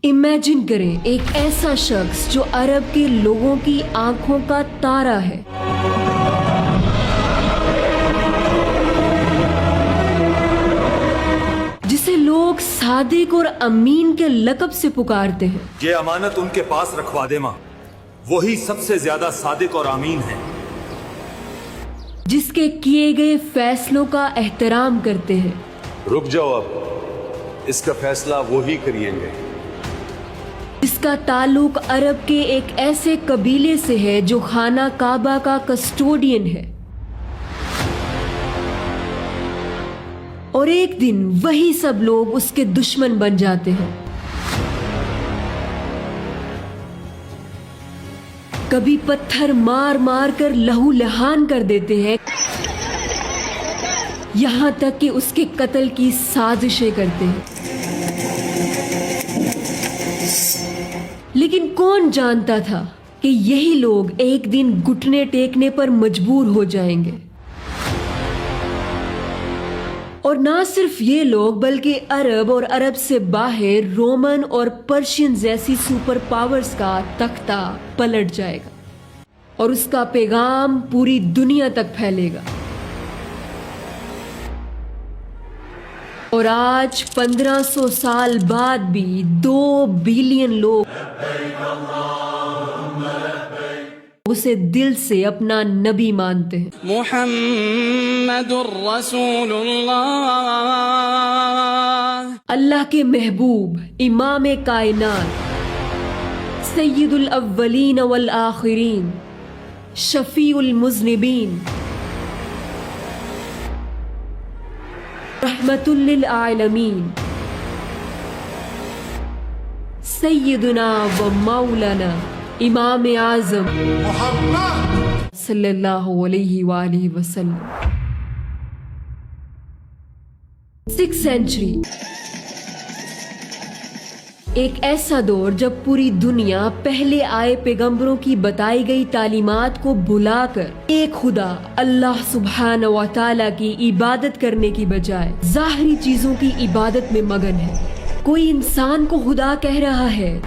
Imagine کریں ایک ایسا شخص جو عرب کے لوگوں کی آنکھوں کا تارا ہے، جسے لوگ صادق اور امین کے لقب سے پکارتے ہیں۔ یہ امانت ان کے پاس رکھوا دے ماں، وہی سب سے زیادہ صادق اور امین ہے، جس کے کیے گئے فیصلوں کا احترام کرتے ہیں۔ رک جاؤ، اب اس کا فیصلہ وہی کریں گے۔ اس کا تعلق عرب کے ایک ایسے قبیلے سے ہے جو خانہ کعبہ کا کسٹوڈین ہے، اور ایک دن وہی سب لوگ اس کے دشمن بن جاتے ہیں۔ کبھی پتھر مار مار کر لہو لہان کر دیتے ہیں، یہاں تک کہ اس کے قتل کی سازشیں کرتے ہیں۔ لیکن کون جانتا تھا کہ یہی لوگ ایک دن گھٹنے ٹیکنے پر مجبور ہو جائیں گے، اور نہ صرف یہ لوگ بلکہ عرب اور عرب سے باہر رومن اور پرشین جیسی سپر پاورز کا تختہ پلٹ جائے گا، اور اس کا پیغام پوری دنیا تک پھیلے گا۔ اور آج 1500 سال بعد بھی 2 بلین لوگ اسے دل سے اپنا نبی مانتے ہیں۔ محمد الرسول اللہ، اللہ کے محبوب، امام کائنات، سید الاولین والآخرین، شفیع المذنبین، رحمت للعالمین، سیدنا و مولانا امام اعظم صلی اللہ علیہ وآلہ وسلم۔ 6th سینچری، ایک ایسا دور جب پوری دنیا پہلے آئے پیغمبروں کی بتائی گئی تعلیمات کو بھلا کر ایک خدا اللہ سبحانہ و تعالی کی عبادت کرنے کی بجائے ظاہری چیزوں کی عبادت میں مگن ہے۔ کوئی انسان کو خدا کہہ رہا ہے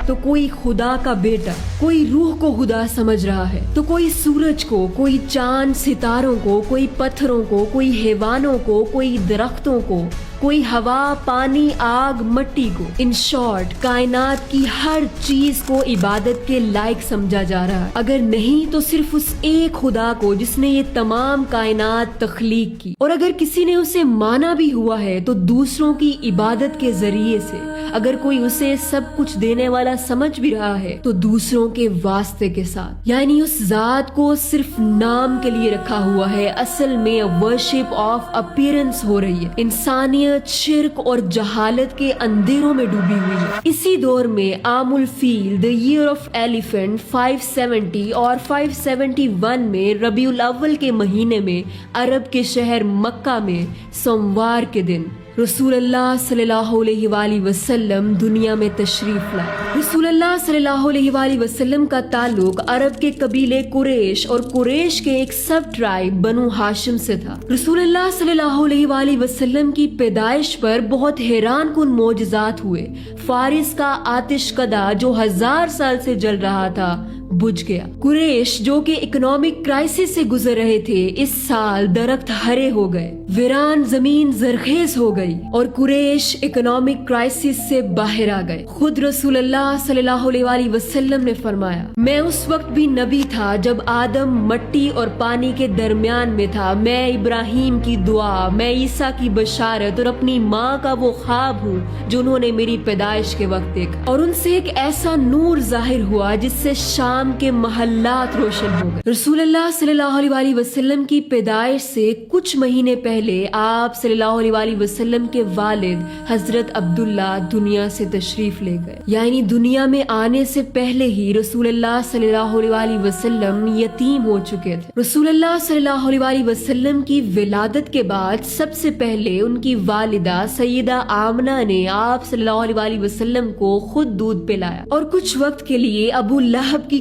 تو کوئی خدا کا بیٹا، کوئی روح کو خدا سمجھ رہا ہے، تو کوئی سورج کو، کوئی چاند ستاروں کو، کوئی پتھروں کو، کوئی حیوانوں کو، کوئی درختوں کو، کوئی ہوا، پانی، آگ، مٹی کو، ان شارٹ کائنات کی ہر چیز کو عبادت کے لائق سمجھا جا رہا ہے۔ اگر نہیں تو صرف اس ایک خدا کو جس نے یہ تمام کائنات تخلیق کی، اور اگر کسی نے اسے مانا بھی ہوا ہے تو دوسروں کی عبادت کے ذریعے سے۔ اگر کوئی اسے سب کچھ دینے والا سمجھ بھی رہا ہے تو دوسروں کے واسطے کے ساتھ، یعنی اس ذات کو صرف نام کے لیے رکھا ہوا ہے، اصل میں ورشپ آف اپیرنس ہو رہی ہے۔ انسانیت شرک اور جہالت کے اندھیروں میں ڈوبی ہوئی ہے۔ اسی دور میں عام الفیل، دی ایئر آف ایلیفنٹ 570 اور 571 میں ربیع الاول کے مہینے میں عرب کے شہر مکہ میں سوموار کے دن رسول اللہ صلی اللہ علیہ وآلہ وسلم دنیا میں تشریف لائے۔ رسول اللہ صلی اللہ علیہ وآلہ وسلم کا تعلق عرب کے قبیلے قریش اور قریش کے ایک سب ٹرائب بنو ہاشم سے تھا۔ رسول اللہ صلی اللہ علیہ وآلہ وسلم کی پیدائش پر بہت حیران کن معجزات ہوئے۔ فارس کا آتش کدا جو 1000 سال سے جل رہا تھا بجھ گیا۔ قریش جو کہ اکنامک کرائسس سے گزر رہے تھے، اس سال درخت ہرے ہو گئے، ویران زمین زرخیز ہو گئی، اور قریش اکنامک کرائسس سے باہر آ گئے۔ خود رسول اللہ صلی اللہ علیہ وآلہ وسلم نے فرمایا، میں اس وقت بھی نبی تھا جب آدم مٹی اور پانی کے درمیان میں تھا، میں ابراہیم کی دعا، میں عیسیٰ کی بشارت اور اپنی ماں کا وہ خواب ہوں جو انہوں نے میری پیدائش کے وقت دیکھا، اور ان سے ایک ایسا نور ظاہر ہوا جس سے شام کے محلات روشن ہو گئے۔ رسول اللہ صلی اللہ علیہ وآلہ وسلم کی پیدائش سے کچھ مہینے پہلے آپ صلی اللہ علیہ وآلہ وسلم کے والد حضرت عبداللہ دنیا سے تشریف لے گئے، یعنی دنیا میں آنے سے پہلے ہی رسول اللہ صلی اللہ علیہ وآلہ وسلم یتیم ہو چکے تھے۔ رسول اللہ صلی اللہ علیہ وآلہ وسلم کی ولادت کے بعد سب سے پہلے ان کی والدہ سیدہ آمنہ نے آپ صلی اللہ علیہ وآلہ وسلم کو خود دودھ پلایا، اور کچھ وقت کے لیے ابو لہب کی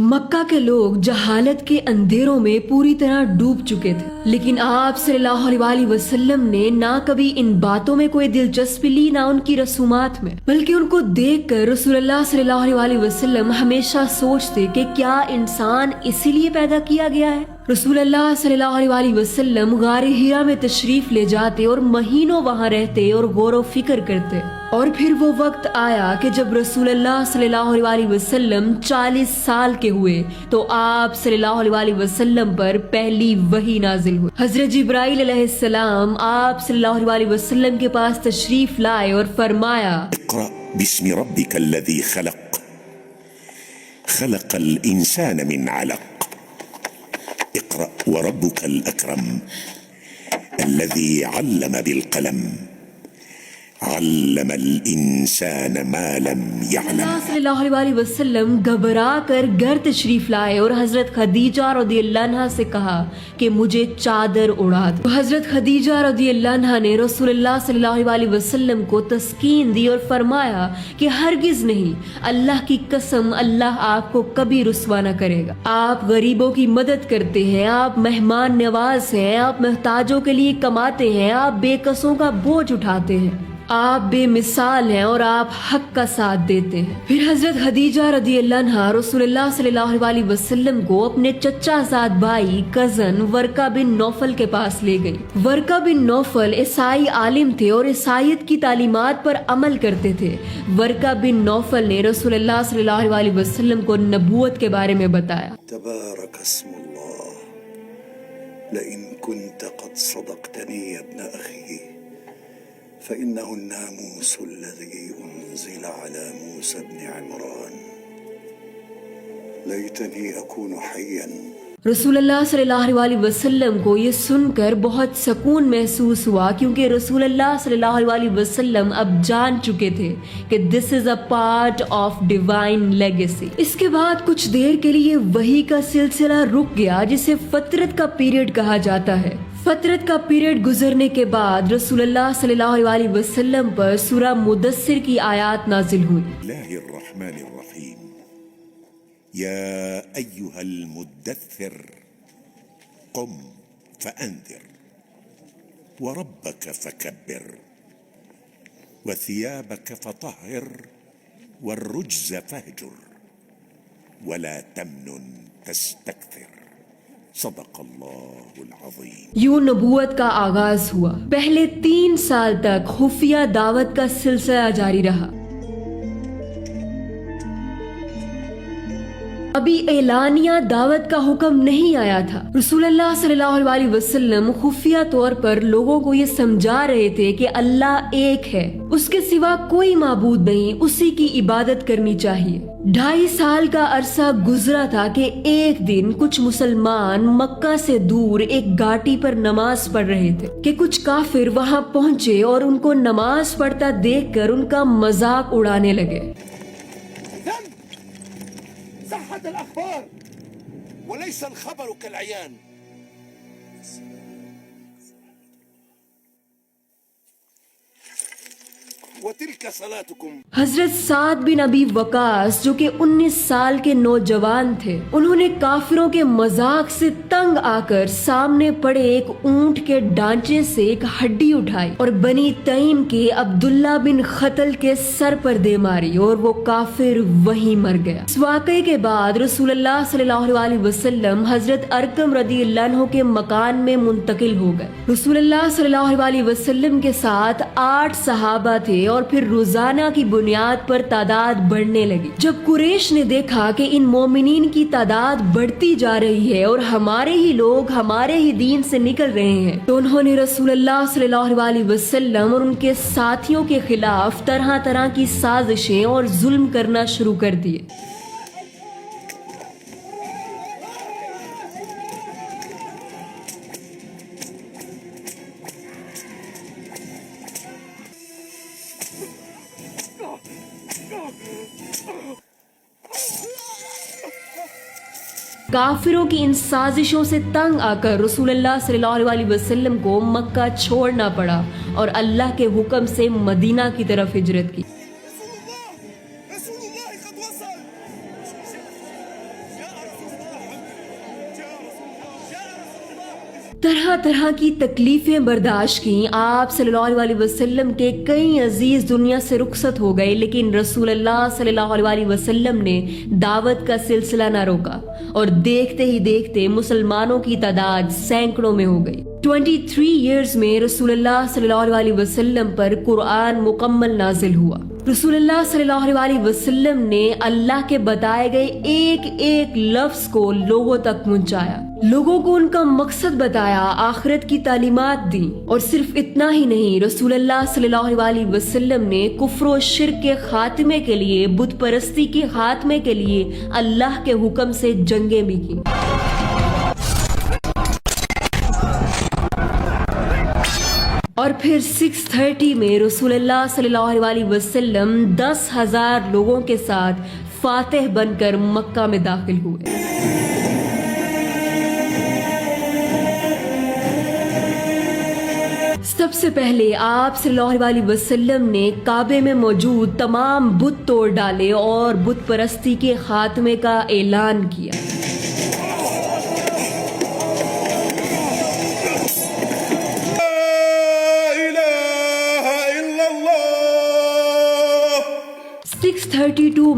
مکہ کے لوگ جہالت کے اندھیروں میں پوری طرح ڈوب چکے تھے، لیکن آپ صلی اللہ علیہ وسلم نے نہ کبھی ان باتوں میں کوئی دلچسپی لی نہ ان کی رسومات میں، بلکہ ان کو دیکھ کر رسول اللہ صلی اللہ علیہ وسلم ہمیشہ سوچتے کہ کیا انسان اسی لیے پیدا کیا گیا ہے۔ رسول اللہ صلی اللہ علیہ وسلم غار ہیرا میں تشریف لے جاتے اور مہینوں وہاں رہتے اور غور و فکر کرتے، اور پھر وہ وقت آیا کہ جب رسول اللہ صلی اللہ علیہ وسلم 40 سال کے ہوئے تو آپ صلی اللہ علیہ وسلم پر پہلی وحی نازل ہوئی۔ حضرت جبرائیل علیہ السلام آپ صلی اللہ علیہ وسلم کے پاس تشریف لائے اور فرمایا، اقرأ باسم ربك الذي خلق خلق الإنسان من علق اقرأ وربك الأكرم الذي علم بالقلم علم الانسان ما لم يعلم۔ صلی اللہ علیہ وسلم گھبرا کر گھر تشریف لائے اور حضرت خدیجہ رضی اللہ عنہا سے کہا کہ مجھے چادر اڑا دو۔ حضرت خدیجہ رضی اللہ عنہا نے رسول اللہ صلی اللہ علیہ وسلم کو تسکین دی اور فرمایا کہ ہرگز نہیں، اللہ کی قسم اللہ آپ کو کبھی رسوا نہ کرے گا۔ آپ غریبوں کی مدد کرتے ہیں، آپ مہمان نواز ہیں، آپ محتاجوں کے لیے کماتے ہیں، آپ بے کسوں کا بوجھ اٹھاتے ہیں، آپ بے مثال ہیں اور آپ حق کا ساتھ دیتے ہیں۔ پھر حضرت خدیجہ رضی اللہ عنہا رسول اللہ صلی اللہ علیہ وسلم کو اپنے چچا زاد بھائی کزن ورقہ بن نوفل کے پاس لے گئی۔ ورقہ بن نوفل عیسائی عالم تھے اور عیسائیت کی تعلیمات پر عمل کرتے تھے۔ ورقہ بن نوفل نے رسول اللہ صلی اللہ علیہ وسلم کو نبوت کے بارے میں بتایا۔ تبارك اسم الله لئن كنت قد صدقتني يا ابن أخي فإنه الناموس الذي أنزل على موسى بن عمران ليتني أكون حيا۔ رسول اللہ صلی اللہ علیہ وسلم کو یہ سن کر بہت سکون محسوس ہوا، کیونکہ رسول اللہ صلی اللہ علیہ وسلم اب جان چکے تھے کہ this is a part of divine legacy. اس کے بعد کچھ دیر کے لیے وحی کا سلسلہ رک گیا، جسے فترت کا پیریڈ کہا جاتا ہے۔ فترت کا پیریڈ گزرنے کے بعد رسول اللہ صلی اللہ علیہ وسلم پر سورہ مدثر کی آیات نازل ہوئی۔ الله الرحمن الرحيم يا أيها المدثر قم فأنذر وربك فكبر وثيابك فطهر والرجز فاهجر ولا تمنن تستكثر صدق اللہ العظیم۔ یوں نبوت کا آغاز ہوا۔ پہلے 3 سال تک خفیہ دعوت کا سلسلہ جاری رہا۔ ابھی اعلانیہ دعوت کا حکم نہیں آیا تھا۔ رسول اللہ صلی اللہ علیہ وسلم خفیہ طور پر لوگوں کو یہ سمجھا رہے تھے کہ اللہ ایک ہے، اس کے سوا کوئی معبود نہیں، اسی کی عبادت کرنی چاہیے۔ 2.5 سال کا عرصہ گزرا تھا کہ ایک دن کچھ مسلمان مکہ سے دور ایک گھاٹی پر نماز پڑھ رہے تھے کہ کچھ کافر وہاں پہنچے اور ان کو نماز پڑھتا دیکھ کر ان کا مذاق اڑانے لگے۔ صحت الأخبار وليس الخبر كالعيان۔ وتلك صلاتكم۔ حضرت سعد بن ابی وقاص جو کہ 19 سال کے نوجوان تھے، انہوں نے کافروں کے مذاق سے تنگ آ کر سامنے پڑے ایک اونٹ کے ڈانچے سے ایک ہڈی اٹھائی اور بنی تیم کے عبداللہ بن قتل کے سر پر دے ماری اور وہ کافر وہیں مر گیا۔ اس واقعے کے بعد رسول اللہ صلی اللہ علیہ وسلم حضرت ارقم رضی اللہ عنہ کے مکان میں منتقل ہو گئے۔ رسول اللہ صلی اللہ علیہ وسلم کے ساتھ 8 صحابہ تھے اور پھر روزانہ کی بنیاد پر تعداد بڑھنے لگی۔ جب قریش نے دیکھا کہ ان مومنین کی تعداد بڑھتی جا رہی ہے اور ہمارے ہی لوگ ہمارے ہی دین سے نکل رہے ہیں، تو انہوں نے رسول اللہ صلی اللہ علیہ وسلم اور ان کے ساتھیوں کے خلاف طرح طرح کی سازشیں اور ظلم کرنا شروع کر دیے۔ کافروں کی ان سازشوں سے تنگ آ کر رسول اللہ صلی اللہ علیہ وسلم کو مکہ چھوڑنا پڑا اور اللہ کے حکم سے مدینہ کی طرف ہجرت کی۔ رسول اللہ قد وصل۔ يا طرح طرح کی تکلیفیں برداشت کی. آپ صلی اللہ علیہ وسلم کے کئی عزیز دنیا سے رخصت ہو گئے، لیکن رسول اللہ صلی اللہ علیہ وسلم نے دعوت کا سلسلہ نہ روکا اور دیکھتے ہی دیکھتے مسلمانوں کی تعداد سینکڑوں میں ہو گئی. 23 ایئرز میں رسول اللہ صلی اللہ علیہ وسلم پر قرآن مکمل نازل ہوا. رسول اللہ صلی اللہ علیہ وسلم نے اللہ کے بتائے گئے ایک ایک لفظ کو لوگوں تک پہنچایا، لوگوں کو ان کا مقصد بتایا، آخرت کی تعلیمات دی. اور صرف اتنا ہی نہیں، رسول اللہ صلی اللہ علیہ وسلم نے کفر و شرک کے خاتمے کے لیے، بت پرستی کے خاتمے کے لیے اللہ کے حکم سے جنگیں بھی کی. اور پھر 630 میں رسول اللہ صلی اللہ علیہ وسلم 10,000 لوگوں کے ساتھ فاتح بن کر مکہ میں داخل ہوئے. سب سے پہلے آپ صلی اللہ علیہ وسلم نے کعبے میں موجود تمام بت توڑ ڈالے اور بت پرستی کے خاتمے کا اعلان کیا.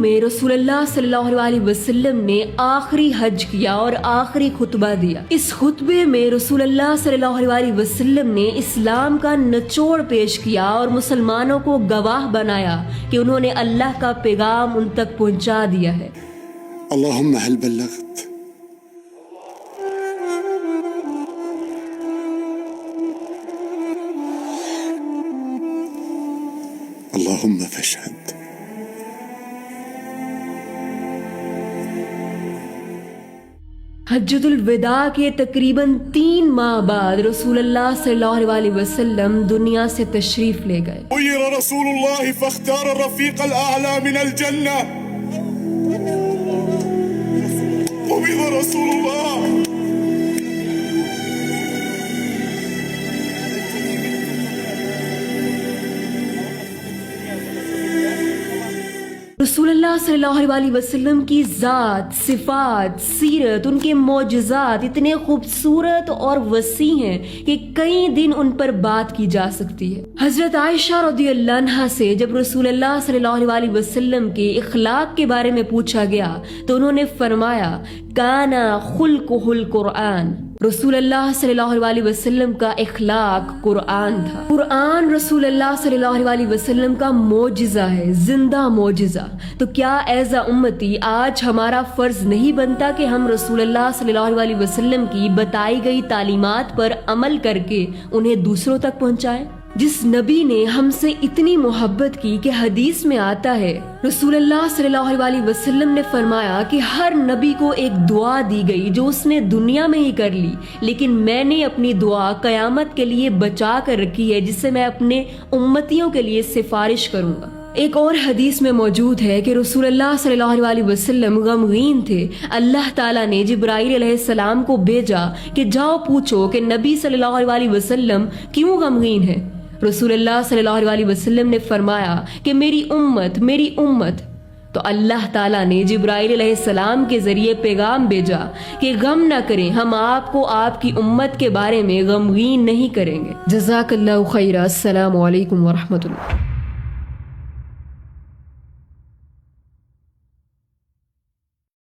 میں رسول اللہ صلی اللہ علیہ وسلم نے آخری حج کیا اور آخری خطبہ دیا. اس خطبے میں رسول اللہ صلی اللہ علیہ وسلم نے اسلام کا نچوڑ پیش کیا اور مسلمانوں کو گواہ بنایا کہ انہوں نے اللہ کا پیغام ان تک پہنچا دیا ہے. اللہم هل بلغت. اللہم فاشہد. حجۃ الوداع کے تقریباً 3 ماہ بعد رسول اللہ صلی اللہ علیہ وسلم دنیا سے تشریف لے گئے. خیر رسول اللہ فاختار الرفیق الاعلی من الجنہ. قبض رسول اللہ. رسول اللہ صلی اللہ علیہ وسلم کی ذات، صفات، سیرت، ان کے معجزات اتنے خوبصورت اور وسیع ہیں کہ کئی دن ان پر بات کی جا سکتی ہے. حضرت عائشہ رضی اللہ عنہا سے جب رسول اللہ صلی اللہ علیہ وسلم کے اخلاق کے بارے میں پوچھا گیا تو انہوں نے فرمایا کانا خلقہ القرآن. رسول اللہ صلی اللہ علیہ وسلم کا اخلاق قرآن تھا. قرآن رسول اللہ صلی اللہ علیہ وسلم کا معجزہ ہے، زندہ معجزہ. تو کیا ایز امتی آج ہمارا فرض نہیں بنتا کہ ہم رسول اللہ صلی اللہ علیہ وسلم کی بتائی گئی تعلیمات پر عمل کر کے انہیں دوسروں تک پہنچائیں؟ جس نبی نے ہم سے اتنی محبت کی کہ حدیث میں آتا ہے رسول اللہ صلی اللہ علیہ وسلم نے فرمایا کہ ہر نبی کو ایک دعا دی گئی جو اس نے دنیا میں ہی کر لی، لیکن میں نے اپنی دعا قیامت کے لیے بچا کر رکھی ہے جس سے میں اپنے امتیوں کے لیے سفارش کروں گا. ایک اور حدیث میں موجود ہے کہ رسول اللہ صلی اللہ علیہ وسلم غمگین تھے. اللہ تعالیٰ نے جبرائیل علیہ السلام کو بھیجا کہ جاؤ پوچھو کہ نبی صلی اللہ علیہ وسلم کیوں غمگین ہے. رسول اللہ صلی اللہ علیہ وسلم نے فرمایا کہ میری امت. تو اللہ تعالیٰ نے جبرائیل علیہ السلام کے ذریعے پیغام بھیجا کہ غم نہ کریں، ہم آپ کو آپ کی امت کے بارے میں غمگین نہیں کریں گے. جزاک اللہ خیرہ. السلام علیکم ورحمۃ اللہ.